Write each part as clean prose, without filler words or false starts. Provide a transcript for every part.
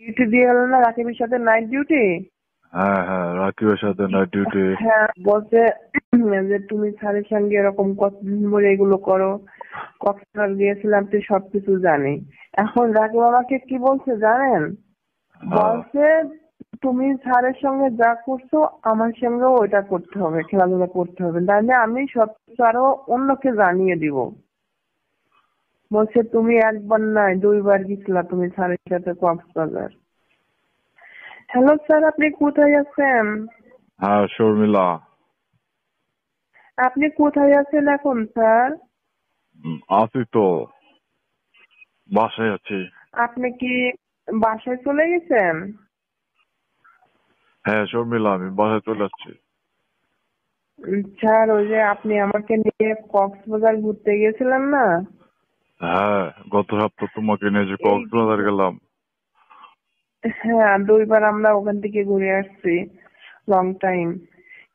Duty দিয়ে গেল না রাকিবের সাথে নাইট ডিউটি। হ্যাঁ হ্যাঁ, রাকিবের সাথে নাইট ডিউটি। হ্যাঁ বলছে যে তুমি স্যারের সঙ্গে এরকম কতদিন ধরে এগুলো করো, কক্সবাজার গিয়েছিলাম তুই সবকিছু জানি। এখন রাকিব আমাকে কি বলছে জানেন? হ্যাঁ। বলছে তুমি স্যারের সঙ্গে যা করছো আমার সঙ্গেও ওইটা করতে হবে, খেলাধুলা করতে হবে, তাহলে আমি সবকিছু আরো অন্যকে জানিয়ে দিব। বলছে তুমি একবার নয় দুইবার গেছিলা তুমি স্যারের সাথে কক্সবাজার। হ্যালো স্যার, আপনি কোথায় আছেন? হ্যাঁ শর্মিলা। আপনি কোথায় আছেন এখন স্যার? আছি তো, বাসায় আছি। আপনি কি বাসায় চলে গেছেন? হ্যাঁ শর্মিলা, আমি বাসায় চলে আসছি। স্যার ওই যে আপনি আমাকে নিয়ে কক্সবাজার ঘুরতে গেছিলেন না, হ্যাঁ, গত সপ্তাহ তোমাকে নিয়ে যে এই কক্সবাজার বিষয়, গেলাম। হ্যাঁ দুইবার আমরা ওখান থেকে ঘুরে আসছি, লং টাইম।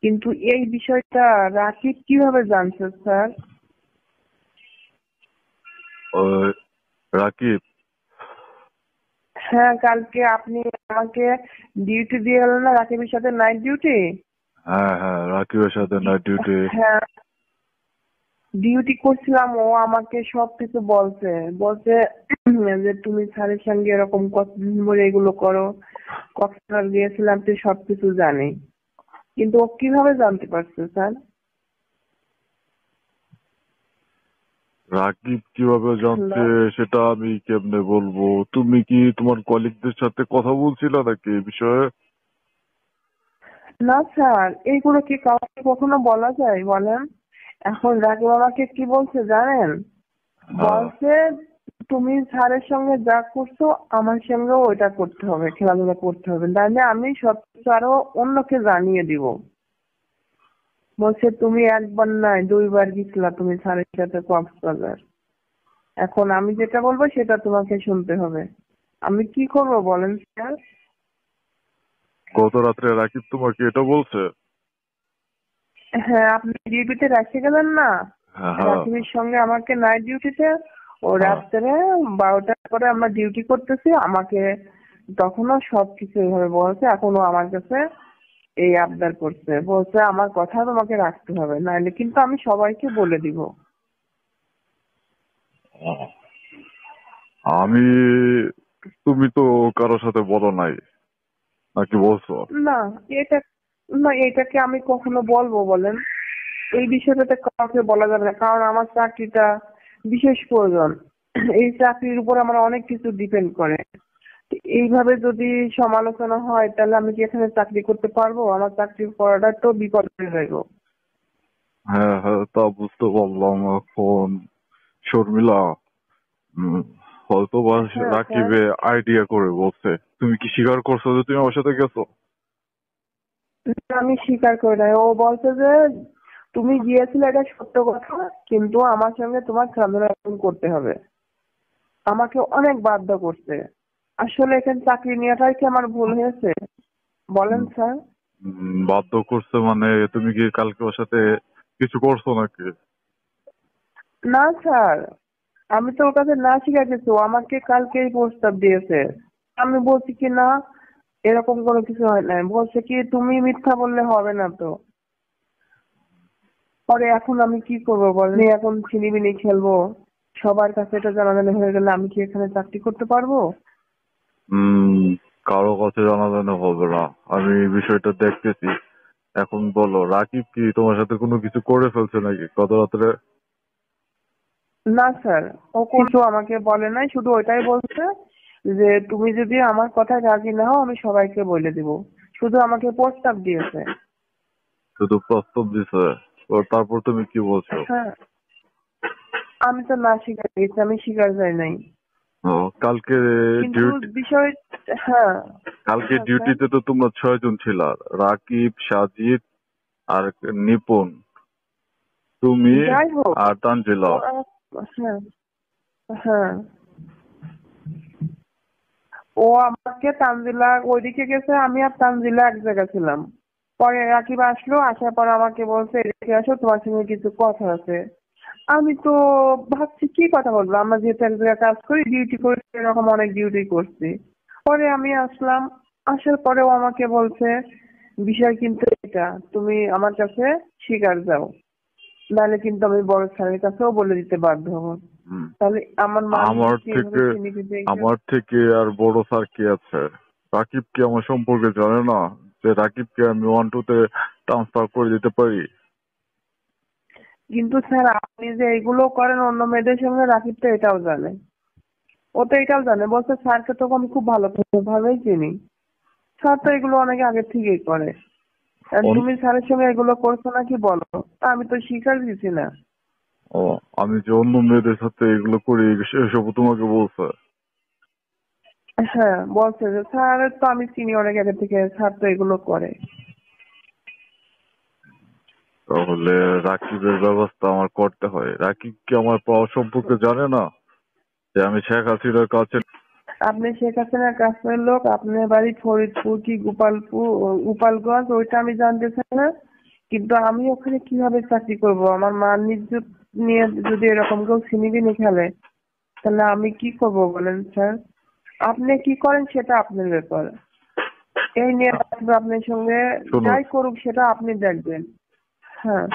কিন্তু এই বিষয়টা রাকিব কিভাবে জানছে স্যার? ওই রাকিব। হ্যাঁ কালকে আপনি আমাকে ডিউটি দিয়ে গেলেন না রাকিবের সাথে নাইট ডিউটি। হ্যাঁ হ্যাঁ, রাকিবের সাথে নাইট ডিউটি। হ্যাঁ ডিউটি করছিলাম, ও আমাকে সবকিছু বলছে। বলছে যে তুমি স্যারের সঙ্গে এরকম কতদিন ধরে এগুলো করো, কক্সবাজার গিয়েছিলাম তুই সবকিছু জানি। কিন্তু ও কিভাবে জানতে পারছে স্যার? রাকিব কিভাবে জানছে হ্যালো, সেটা আমি কেমনে বলবো? তুমি কি তোমার কলিগদের সাথে কথা বলছিলে নাকি এই বিষয়ে? না স্যার এইগুলো কি কাউকে কখনো বলা যায় বলেন? এখন রাকিব আমাকে কি বলছে জানেন? হ্যাঁ। বলছে তুমি স্যারের সঙ্গে যা করছো আমার সঙ্গেও ওইটা করতে হবে, খেলাধুলা করতে হবে, তাহলে আমি সবকিছু আরো অন্যকে জানিয়ে দিব। বলছে তুমি একবার নয় দুইবার গেছিলা তুমি স্যারের সাথে কক্সবাজার। এখন আমি যেটা বলবো সেটা তোমাকে শুনতে হবে। আমি কি করব বলেন স্যার? গত রাত্রে রাকিব তোমাকে এটা বলছে? হ্যাঁ আপনি ডিউটিতে রেখে গেলেন না হ্যাঁ হ্যাঁ রাকিবের সঙ্গে আমাকে নাইট ডিউটিতে, ও হ্যাঁ। রাত্রে 12টার পরে আমরা ডিউটি করতেছি আমাকে তখনও সবকিছু এইভাবে বলছে। এখনো আমার কাছে এই আবদার করছে, বলছে আমার কথা তোমাকে রাখতে হবে, নাইলে কিন্তু আমি সবাইকে বলে দিব। আহ, আমি, তুমি তো কারোর সাথে বলো নাই নাকি বলছো? না এটা, না এটাকে আমি কখনো বলবো বলেন? এই বিষয়টাতে কাউকে বলা যাবে না, কারণ আমার চাকরিটা বিশেষ প্রয়োজন। এই চাকরির উপর আমার অনেক কিছু ডিপেন্ড করে। এইভাবে যদি সমালোচনা হয় তাহলে আমি কি এখানে চাকরি করতে পারবো? আমার চাকরি করাটা তো বিপদে রইব। হ্যাঁ হ্যাঁ, তা বুঝতে পারলাম এখন শর্মিলা। উম, হয়তো বা হ্যাঁ স্যার, রাকিবে আইডিয়া করে বলছে। তুমি কি স্বীকার করছো যে তুমি আমার সাথে গেছো? আমি স্বীকার করি না। ও বলছে যে তুমি গিয়েছিলে এটা সত্য কথা, কিন্তু আমার সঙ্গে তোমার খেলাধুলা এখন করতে হবে। আমাকে অনেক বাধ্য করছে। আসলে এখানে চাকরি নেওয়াটাই কি আমার ভুল হয়েছে বলেন উম, স্যার? বাধ্য করছে মানে তুমি কি কালকে ওর সাথে কিছু করছো নাকি? না স্যার, আমি তো ওর কাছে না শিখে গেছি, ও আমাকে কালকেই প্রস্তাব দিয়েছে। আমি বলছি কি না, এরকম কোনো কিছু হয় না। বলছে কি তুমি মিথ্যা বললে হবে না তো। পরে এখন আমি কি করবো বলেন? আমি এখন ছিনিমিনি খেলবো, সবার কাছে এটা জানাজানি হয়ে গেলে আমি কি এখানে চাকরি করতে পারবো? হম, কারো কাছে জানাজানি হবে না। আমি এই বিষয়টা দেখতেছি। এখন বলো, রাকিব কি তোমার সাথে কোনো কিছু করে ফেলছে নাকি গত রাত্রে? না স্যার, ও কিছু আমাকে বলে নাই, শুধু ওইটাই বলছে যে তুমি যদি আমার কথায় রাজি না হও আমি সবাইকে বলে দিব। শুধু আমাকে প্রস্তাব দিয়েছে। শুধু প্রস্তাব দিছে? তো তারপর তুমি কি বলছো? হ্যাঁ আমি তো না স্বীকার গেছি, আমি স্বীকার যাই নাই। ও, কালকে কিন্তু ডিউটি, বিষয়, হ্যাঁ কালকে হ্যাঁ স্যার, ডিউটিতে তো তোমরা 6 জন ছিলা। রাকিব, সাজিদ, আর নিপুণ, তুমি যাই হোক আর তানজিলা। ওরা, হ্যাঁ হ্যাঁ, ও আমাকে তানজিলা ওইদিকে গেছে, আমি আর তানজিলা এক জায়গায় ছিলাম। পরে রাকিব আসলো, আসার পর আমাকে বলছে এদিকে আসো তোমার সঙ্গে কিছু কথা আছে। আমি তো ভাবছি কি কথা বলবো, আমরা যেহেতু এক জায়গায় কাজ করি ডিউটি করি এরকম অনেক ডিউটি করছি। পরে আমি আসলাম, আসার পরেও আমাকে বলছে বিষয় কিন্তু এটা, তুমি আমার কাছে স্বীকার যাও, নাহলে কিন্তু আমি বড় স্যারের কাছেও বলে দিতে বাধ্য হবো। হুম। তাহলে আমার মান আমার কি এভাবে থেকে চিনি দিবে? আমার থেকে আর বড় স্যার কে আছে? রাকিব কি আমার সম্পর্কে জানে না যে রাকিবকে আমি 1-2 তে ট্রান্সফার করে দিতে পারি? কিন্তু স্যার আপনি যে এগুলো করেন অন্য মেয়েদের সঙ্গে, রাকিব তো এটাও জানে, ও তো এটাও জানে, বলছে স্যারকে তো আমি খুব ভালোই চিনি, স্যার তো এগুলো অনেক আগে থেকেই করে। আর অন- তুমি স্যারের সঙ্গে এগুলো করছো নাকি বলো? তা আমি তো স্বীকার দিছি না। ও, আমি যে অন্য মেয়েদের সাথে এগুলো করি এসব তোমাকে বলছে? হ্যাঁ বলছে যে স্যার তো আমি চিনি অনেক আগে থেকে, স্যার তো এগুলো করে। তাহলে রাকিবের ব্যবস্থা আমার করতে হয়। রাকিব কি আমার পাওয়ার সম্পর্কে জানে না যে আমি শেখ হাসিনার কাছে? আপনি শেখ হাসিনার কাছের লোক, আপনার বাড়ি ফরিদপুর কি গোপালগঞ্জ ওইটা আমি জানতে চাই না, কিন্তু আমি ওখানে কিভাবে চাকরি করব? আমার মান ইজ্জত নিয়ে যদি এরকম কেউ ছিনিবিনি খেলে, তাহলে আমি কি করব বলেন স্যার? আপনি কি করেন সেটা আপনার ব্যাপার, এই নিয়ে আপনার সঙ্গে শোনো, যাই করুক সেটা আপনি দেখবেন। হ্যাঁ।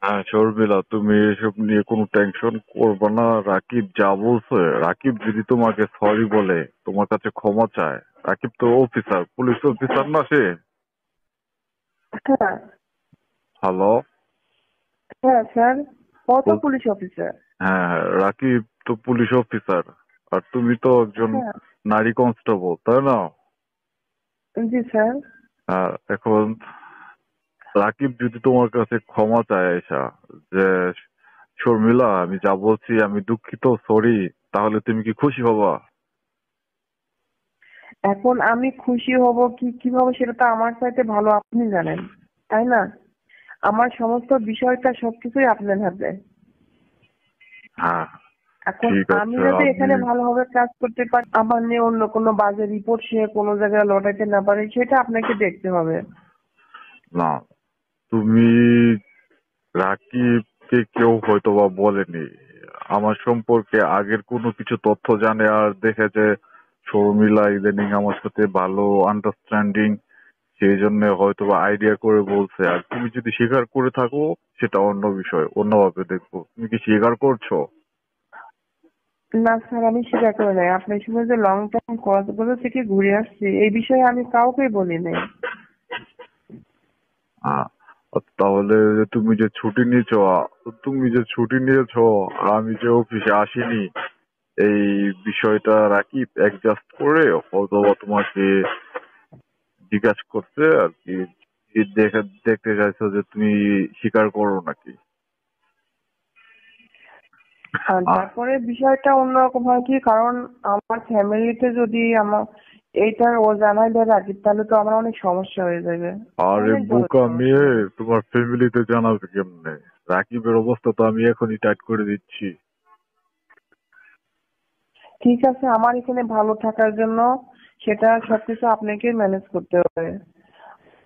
হ্যাঁ শর্মিলা, তুমি এসব নিয়ে কোনো টেনশন করবে না। রাকিব যা বলছে, রাকিব যদি তোমাকে সরি বলে, তোমার কাছে ক্ষমা চায়, রাকিব তো অফিসার, পুলিশ অফিসার না সে? হ্যাঁ। হ্যালো? হ্যাঁ স্যার, ও তো বল- পুলিশ অফিসার। হ্যাঁ হ্যাঁ, রাকিব তো পুলিশ অফিসার, আর তুমি তো একজন হ্যাঁ। নারী কনস্টেবল, তাই না? জি স্যার। এখন রাকিব যদি তোমার কাছে ক্ষমা চায় এসা, যে শর্মিলা আমি যা বলছি আমি দুঃখিত, সরি, তাহলে তুমি কি খুশি হবা? এখন আমি খুশি হব কি কিভাবে সেটা তো আমার চাইতে ভালো আপনি জানেন, তাই না? আমার সমস্ত বিষয়টা সবকিছুই আপনার হাতে। হ্যাঁ, এখন ঠিক আমি আছে। যদি আমি এখানে ভালোভাবে কাজ করতে পারি, আমার নিয়ে অন্য কোনো বাজে রিপোর্ট সে কোনো জায়গায় লটাইতে না পারে, সেটা আপনাকে দেখতে হবে। না, তুমি রাকিবকে কেউ হয়তো বা বলেনি আমার সম্পর্কে আগের কোনো কিছু তথ্য জানে, আর দেখে যে শর্মিলা ইদানিং আমার সাথে ভালো আন্ডারস্ট্যান্ডিং, সেই জন্য হয়তো বা আইডিয়া করে বলছে। আর তুমি যদি স্বীকার করে থাকো সেটা অন্য বিষয়, অন্যভাবে দেখবো। তুমি কি স্বীকার করছো? না স্যার, আমি স্বীকার করে নাই, আপনার সঙ্গে যে লং টাইম কক্সবাজার থেকে ঘুরে আসছি এই বিষয়ে আমি কাউকে বলি নাই। আহ, তাহলে তুমি যে ছুটি নিয়েছো আর আমি যে অফিসে আসিনি, এই বিষয়টা রাকিব অ্যাডজাস্ট করে হয়তো বা তোমাকে জিজ্ঞাসা করছে আর কি, দেখতে চাইছো যে তুমি স্বীকার করো নাকি। আর আহ, তারপরে বিষয়টা অন্যরকম হয় কি, কারণ আমার ফ্যামিলিতে যদি আমার এইটার ও জানাই দেয় রাখি, তাহলে তো আমার অনেক সমস্যা হয়ে যাবে, আরে অনেক বড় বোকা সমস্যা। মেয়ে, তোমার ফ্যামিলিতে জানাবে কেমনে? রাকিবের অবস্থা তো আমি এখনই টাইট করে দিচ্ছি। ঠিক আছে, আমার এখানে ভালো থাকার জন্য সেটা সবকিছু আপনাকে ম্যানেজ করতে হবে।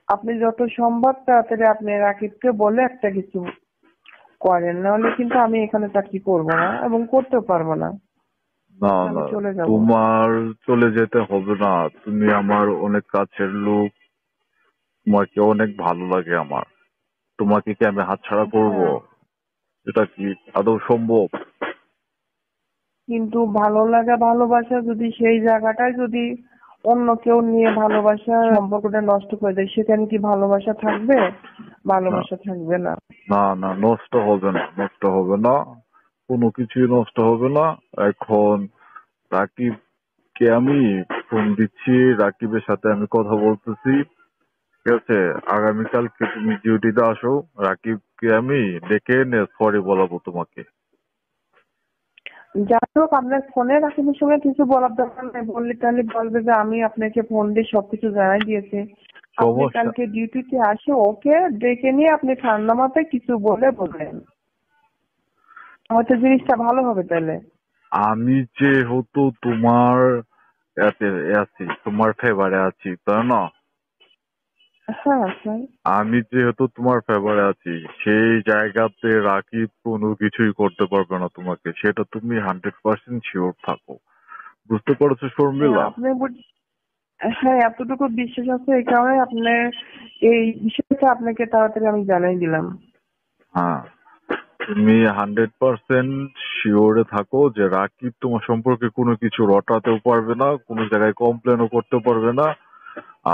আপনি যত সম্ভব তাড়াতাড়ি আপনি রাকিবকে বলে একটা কিছু করেন, নাহলে কিন্তু আমি এখানে চাকরি করব না এবং করতেও পারবো না, না আমি না, চলে যাব। তোমার চলে যেতে হবে না। তুমি আমার অনেক কাছের লোক, তোমাকে অনেক ভালো লাগে আমার। তোমাকে কি আমি হাতছাড়া করব? হ্যাঁ, এটা কি আদৌ সম্ভব? কিন্তু ভালো লাগা ভালোবাসা যদি সেই জায়গাটায় যদি অন্য কেউ নিয়ে ভালোবাসার সম্পর্কটা নষ্ট করে দেয়, সেখানে কি ভালোবাসা থাকবে? না ভালোবাসা থাকবে না। না না, নষ্ট হবে না, নষ্ট হবে না, কোনো কিছুই নষ্ট হবে না। এখন রাকিবকে আমি ফোন দিচ্ছি, রাকিবের সাথে আমি কথা বলতেছি, ঠিক আছে? আগামীকালকে তুমি ডিউটিতে আসো, রাকিবকে আমি ডেকে এনে সরি বলাবো তোমাকে। যাই হোক, আপনার ফোনে রাকিবের সঙ্গে কিছু বলার দরকার নেই, বললে তাহলে বলবে যে আমি আপনাকে ফোন দিয়ে সবকিছু জানাই দিয়েছি। আপনি সমস্যা, কালকে ডিউটিতে আসে ওকে ডেকে নিয়ে আপনি ঠান্ডা মাথায় কিছু বলে বললেন, হয়তো জিনিসটা ভালো হবে তাহলে। আমি যেহেতু তোমার এতে আছি, তোমার ফেভারে আছি, তাই না? হ্যাঁ স্যার। আমি যেহেতু তোমার ফেভারে আছি, সেই জায়গাতে রাকিব কোনো কিছুই করতে পারবে না তোমাকে, সেটা তুমি 100% শিওর থাকো। বুঝতে পারছো হ্যাঁ শর্মিলা? হ্যাঁ, এতটুকু বিশ্বাস আছে, এই কারণে আপনার এই বিষয়টা আপনাকে তাড়াতাড়ি আমি জানাই দিলাম। হ্যাঁ, তুমি 100% শিওরে থাকো যে রাকিব তোমার সম্পর্কে কোনো কিছু রটাতেও পারবে না, কোনো জায়গায় কমপ্লেনও করতে পারবে না।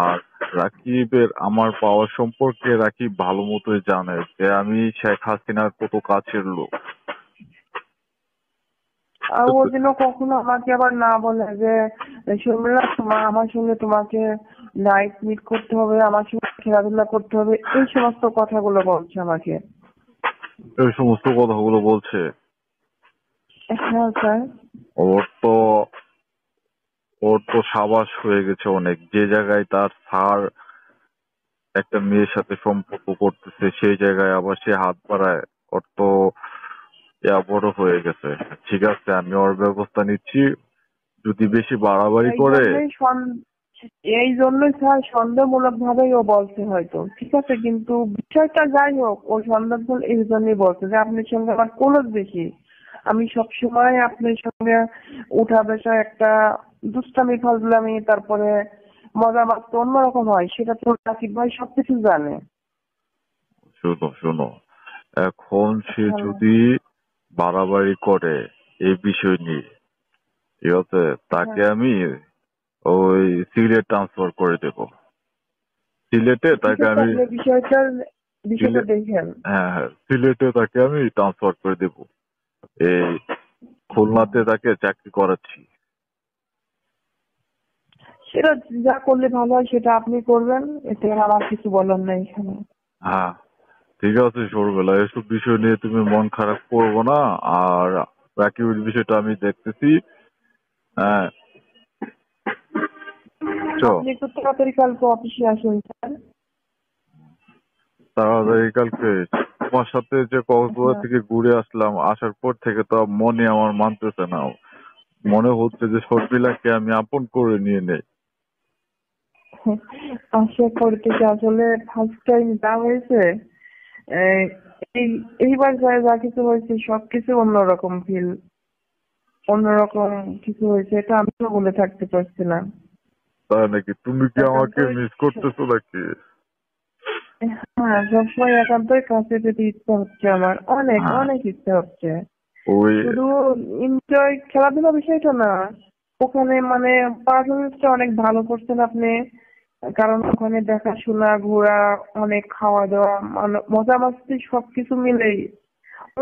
আর রাকিবের আমার পাওয়ার সম্পর্কে রাকিব ভালো মতোই জানে যে আমি শেখ হাসিনার কত কাছের লোক। আর ও যেন কখনো আমাকে আবার না বলে যে শর্মিলা আমার সঙ্গে তোমাকে নাইট মিট করতে হবে, আমার সঙ্গে খেলাধুলা করতে হবে, এই সমস্ত কথাগুলো বলছে আমাকে। এই সমস্ত কথাগুলো বলছে। হ্যাঁ স্যার। ওর তো ওর তো সাবাস হয়ে গেছে অনেক, যে জায়গায় তার স্যার একটা মেয়ের সাথে সম্পর্ক করতেছে সেই জায়গায় আবার সে হাত বাড়ায়। ওর তো বড় হয়ে গেছে। ঠিক আছে, আমি ওর ব্যবস্থা নিচ্ছি। যদি বেশি বাড়াবাড়ি এই করে। জন্যই এই জন্যই স্যার সন্দেহমূলক ভাবেই ও বলছে হয়তো, ঠিক আছে, কিন্তু বিষয়টা যাই হোক, ও সন্দেহ এই জন্যই বলছে যে আপনার সঙ্গে আমার ক্লোজ বেশি, আমি সবসময় আপনার সঙ্গে উঠা বসা একটা দুষ্টামি ফাজলামি, তারপরে মজা মাস্তি অন্যরকম হয়, সেটা তো রাকিব ভাই সবকিছু জানে। শোনো শোনো, এখন সে হ্যাঁ যদি বাড়াবাড়ি করে এই বিষয় নিয়ে, ঠিক আছে, তাকে হ্যাঁ, আমি ওই সিলেট ট্রান্সফার করে দেব। সিলেটে ঠিক তাকে আছে, আমি আপনি বিষয়টা দেখেন। হ্যাঁ হ্যাঁ, সিলেটে তাকে আমি ট্রান্সফার করে দেব। এই খুলনাতে তাকে চাকরি করাচ্ছি। সেটা যা করলে ভালো হয় সেটা আপনি করবেন, এতে আমার কিছু বলার নাই এখানে। হ্যাঁ, ঠিক আছে সরবেলা, এসব বিষয় নিয়ে তুমি মন খারাপ করবো না। আর রাকিবের বিষয়টা আমি দেখতেছি। হ্যাঁ, বুঝছো? আপনি একটু তাড়াতাড়ি কালকে অফিসে আসুন স্যার। তাড়াতাড়ি কালকে তোমার সাথে যে কক্সবাজার হ্যাঁ। থেকে ঘুরে আসলাম, আসার পর থেকে তো মনে আমার মানতেছে না। মনে হচ্ছে যে শর্মিলাকে আমি আপন করে নিয়ে নেই। আশা করতেছি, আসলে ফার্স্ট টাইম যা হয়েছে, এই এইবার যা কিছু হয়েছে সবকিছু অন্যরকম ফিল, অন্যরকম কিছু হয়েছে, এটা আমিও বলে থাকতে পারছি না। তাই নাকি? তুমি কি আমাকে একান্তই, মিস করতেছো নাকি? হ্যাঁ, সবসময় একান্তই কাছে যেতে ইচ্ছা হচ্ছে, আমার অনেক হ্যাঁ, অনেক ইচ্ছা হচ্ছে। ওই শুধু এনজয় খেলাধুলা বিষয়টা না, ওখানে মানে পারফরমেন্সটা অনেক ভালো করছেন আপনি, কারণ ওখানে দেখাশোনা, ঘোরা, অনেক খাওয়া দাওয়া, মজা মাস্তি সবকিছু মিলেই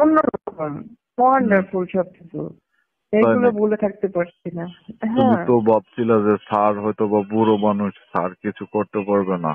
অন্যরকম, ওয়ান্ডারফুল সবকিছু, তাই এইগুলো নাকি? বলে থাকতে পারছি না। তুমি হ্যাঁ। তো ভাবছিলা যে স্যার হয়তো বা বুড়ো মানুষ, স্যার কিছু করতে পারবে না।